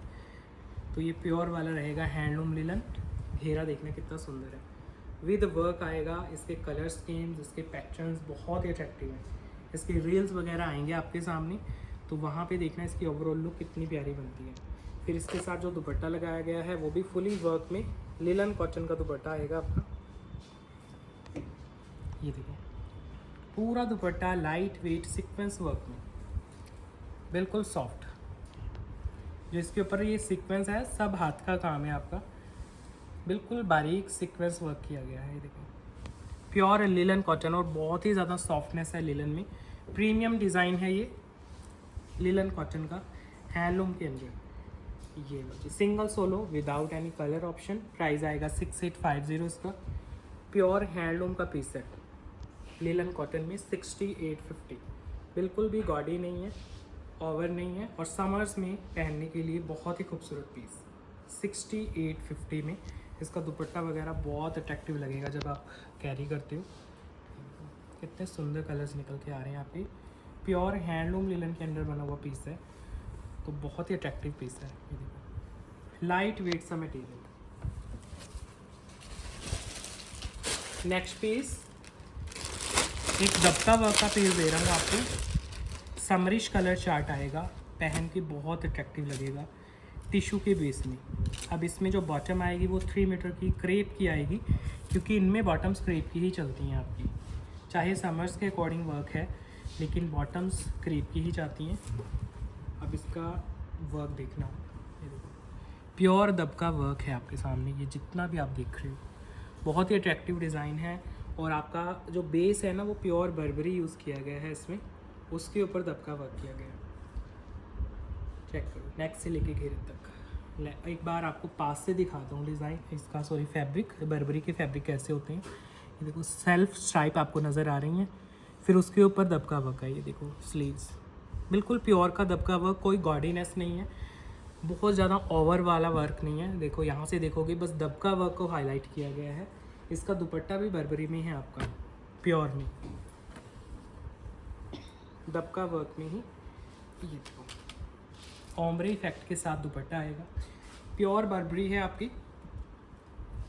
तो ये प्योर वाला रहेगा हैंडलूम लिलन। घेरा देखना कितना सुंदर है, विद वर्क आएगा, इसके कलर स्कीम्स, इसके पैटर्न्स बहुत ही अट्रैक्टिव हैं, इसके रील्स वगैरह आएंगे आपके सामने, तो वहाँ पे देखना इसकी ओवरऑल लुक कितनी प्यारी बनती है। फिर इसके साथ जो दुपट्टा लगाया गया है वो भी फुली वर्क में लिलन कॉटन का दुपट्टा आएगा आपका। ये देखो पूरा दुपट्टा लाइट वेट सीक्वेंस वर्क में, बिल्कुल सॉफ्ट, जो इसके ऊपर ये सीक्वेंस है सब हाथ का काम है आपका, बिल्कुल बारीक सीक्वेंस वर्क किया गया है। ये देखो प्योर लिलन कॉटन, और बहुत ही ज़्यादा सॉफ्टनेस है लिलन में, प्रीमियम डिज़ाइन है ये लिलन कॉटन का हैंडलूम के अंदर। ये लो जी, single solo without any colour option, price आएगा 6850 इसका, प्योर हैंडलूम का पीस है लिलन कॉटन में, 6850, बिल्कुल भी गॉडी नहीं है, ओवर नहीं है, और समर्स में पहनने के लिए बहुत ही खूबसूरत पीस, 6850 में। इसका दुपट्टा वगैरह बहुत अट्रैक्टिव लगेगा जब आप कैरी करते हो, कितने सुंदर कलर्स निकल के आ रहे हैं आपके, प्योर हैंडलूम लिलन के अंदर बना हुआ पीस है, तो बहुत ही अट्रैक्टिव पीस है। ये देखो लाइट वेट सा मटेरियल। नेक्स्ट पीस एक दबका वर्क का पीस दे रहा हूँ आपको, समरिश कलर चार्ट आएगा, पहन के बहुत अट्रैक्टिव लगेगा, टिशू के बेस में। अब इसमें जो बॉटम आएगी वो 3 मीटर की क्रेप की आएगी, क्योंकि इनमें बॉटम्स क्रेप की ही चलती हैं आपकी, चाहे समर्स के अकॉर्डिंग वर्क है लेकिन बॉटम्स क्रेप की ही जाती हैं। अब इसका वर्क देखना, ये देखो प्योर दबका वर्क है आपके सामने, ये जितना भी आप देख रहे हो बहुत ही अट्रैक्टिव डिज़ाइन है, और आपका जो बेस है ना वो प्योर बर्बरी यूज़ किया गया है इसमें, उसके ऊपर दबका वर्क किया गया है। चेक करो नेक से लेके घेरे तक। एक बार आपको पास से दिखाता हूँ डिज़ाइन इसका, सॉरी फैब्रिक, बर्बरी के फैब्रिक कैसे होते हैं। ये देखो सेल्फ स्ट्राइप आपको नज़र आ रही हैं, फिर उसके ऊपर दबका वर्क है, ये देखो स्लीव्स, बिल्कुल प्योर का दबका वर्क, कोई गॉडीनेस नहीं है, बहुत ज़्यादा ओवर वाला वर्क नहीं है। देखो यहाँ से देखोगे बस दबका वर्क को हाईलाइट किया गया है। इसका दुपट्टा भी बर्बरी में है आपका, प्योर में, दबका वर्क में ही। ये देखो ओम्ब्रे इफेक्ट के साथ दुपट्टा आएगा, प्योर बर्बरी है आपकी,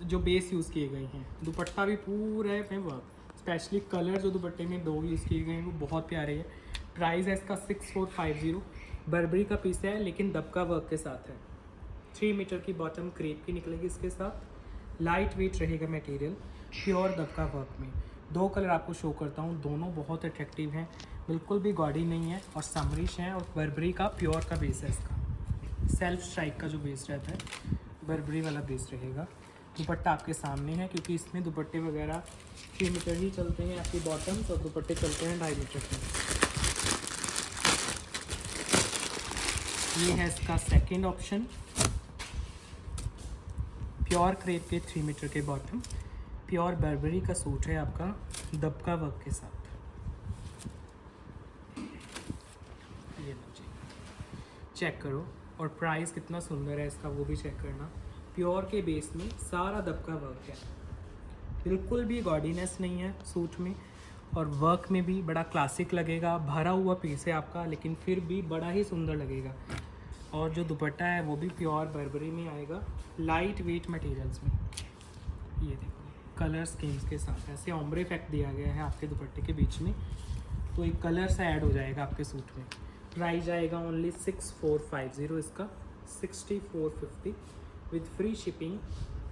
जो बेस यूज़ किए गए हैं, दुपट्टा भी पूरे में वर्क, स्पेशली कलर जो दुपट्टे में 2 यूज़ किए गए हैं वो बहुत प्यारे हैं। प्राइस है इसका 6450, बर्बरी का पीस है लेकिन दबका वर्क के साथ है, 3 मीटर की बॉटम क्रेप की निकलेगी इसके साथ, लाइट वेट रहेगा मटेरियल, प्योर दबका वर्क में। 2 कलर आपको शो करता हूँ, दोनों बहुत अट्रैक्टिव हैं, बिल्कुल भी गॉडी नहीं है, और समरिश है, और बर्बरी का प्योर का बेस है इसका, सेल्फ स्ट्राइक का जो बेस रहता है बर्बरी वाला बेस रहेगा। दुपट्टा आपके सामने है, क्योंकि इसमें दुपट्टे वगैरह 3 मीटर ही चलते हैं आपकी बॉटम्स, और दुपट्टे चलते हैं 2.5 मीटर के। ये है इसका सेकंड ऑप्शन, प्योर क्रेप के 3 मीटर के बॉटम, प्योर बर्बरी का सूट है आपका दबका वर्क के साथ। ये लो जी, चेक करो, और प्राइस कितना सुंदर है इसका वो भी चेक करना। प्योर के बेस में सारा दबका वर्क है, बिल्कुल भी गॉडीनेस नहीं है सूट में, और वर्क में भी बड़ा क्लासिक लगेगा, भरा हुआ पीस है आपका, लेकिन फिर भी बड़ा ही सुंदर लगेगा। और जो दुपट्टा है वो भी प्योर बर्बरी में आएगा, लाइट वेट मटेरियल्स में। ये देखो कलर स्कीम्स के साथ ऐसे ऑम्ब्रे इफेक्ट दिया गया है आपके दुपट्टे के बीच में, तो एक कलर सा ऐड हो जाएगा आपके सूट में। प्राइस आएगा ओनली 6450 इसका, 6450 with free shipping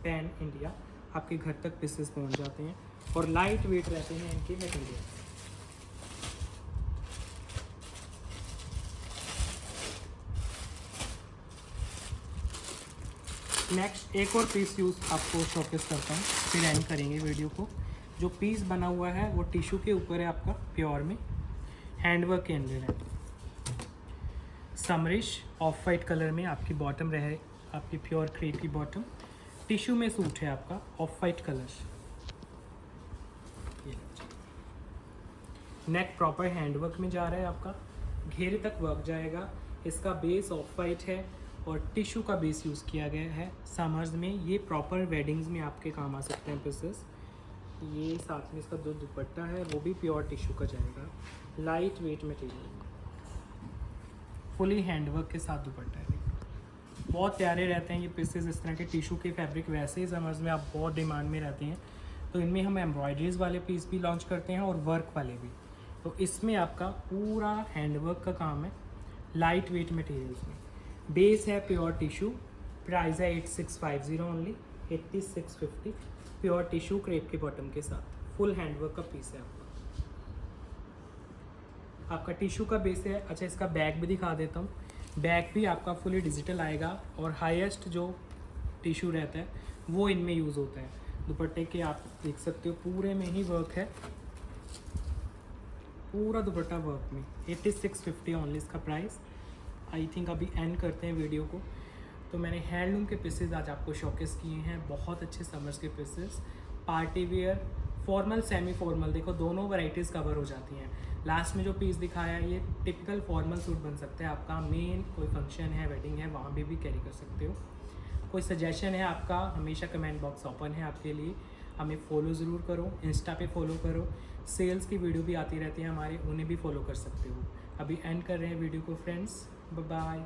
pan India. आपके घर तक पीसेस पहुंच जाते हैं और लाइट वेट रहते हैं इनके मटेरियल। नेक्स्ट एक और पीस यूज़ आपको शोकेस करता हूँ, फिर एंड करेंगे वीडियो को। जो पीस बना हुआ है वो टिश्यू के ऊपर है आपका, प्योर में हैंडवर्क के अंदर है। समरिश ऑफ वाइट कलर में आपकी बॉटम रहे, आपकी प्योर क्रेप की बॉटम, टिश्यू में सूट है आपका of white colour. Neck proper handwork में जा रहा है आपका, घेरे तक वर्क जाएगा। इसका बेस ऑफ वाइट है और टिश्यू का बेस यूज़ किया गया है। समर्स में ये प्रॉपर वेडिंग्स में आपके काम आ सकते हैं पीसेस। ये साथ में इसका जो दुपट्टा है वो भी प्योर टिश्यू का जाएगा, light weight material, fully handwork के साथ दुपट्टा है। बहुत प्यारे रहते हैं ये पीसेस, इस तरह के टिश्यू के फैब्रिक वैसे ही समर्स में आप बहुत डिमांड में रहते हैं, तो इनमें हम एम्ब्रॉयडरीज वाले पीस भी लॉन्च करते हैं और वर्क वाले भी। तो इसमें आपका पूरा हैंडवर्क का काम है, लाइट वेट मटेरियल्स में। बेस है प्योर टिश्यू, प्राइस है 8650 ओनली, 8650 प्योर टिश्यू क्रेप के बॉटम के साथ। फुल हैंडवर्क का पीस है आपका टिश्यू का बेस है। अच्छा, इसका बैग भी दिखा देता हूँ। बैग भी आपका फुली डिजिटल आएगा और हाईएस्ट जो टिश्यू रहता है वो इनमें यूज़ होता है। दुपट्टे के आप देख सकते हो पूरे में ही वर्क है, पूरा दुपट्टा वर्क में। 8650 ओनली इसका प्राइस। आई थिंक अभी एंड करते हैं वीडियो को। तो मैंने हैंडलूम के पीसेस आज आपको शोकेस किए हैं, बहुत अच्छे समर्स के pieces, party wear, formal, semi formal, देखो दोनों वैरायटीज़ कवर हो जाती हैं। लास्ट में जो पीस दिखाया है ये टिपिकल फॉर्मल सूट बन सकता है आपका, मेन कोई फंक्शन है, वेडिंग है, वहाँ भी कैरी कर सकते हो। कोई सजेशन है आपका, हमेशा कमेंट बॉक्स ओपन है आपके लिए। हमें फॉलो ज़रूर करो, इंस्टा पे फॉलो करो, सेल्स की वीडियो भी आती रहती है हमारी, उन्हें भी फॉलो कर सकते हो। अभी एंड कर रहे हैं वीडियो को फ्रेंड्स, बाय बाय।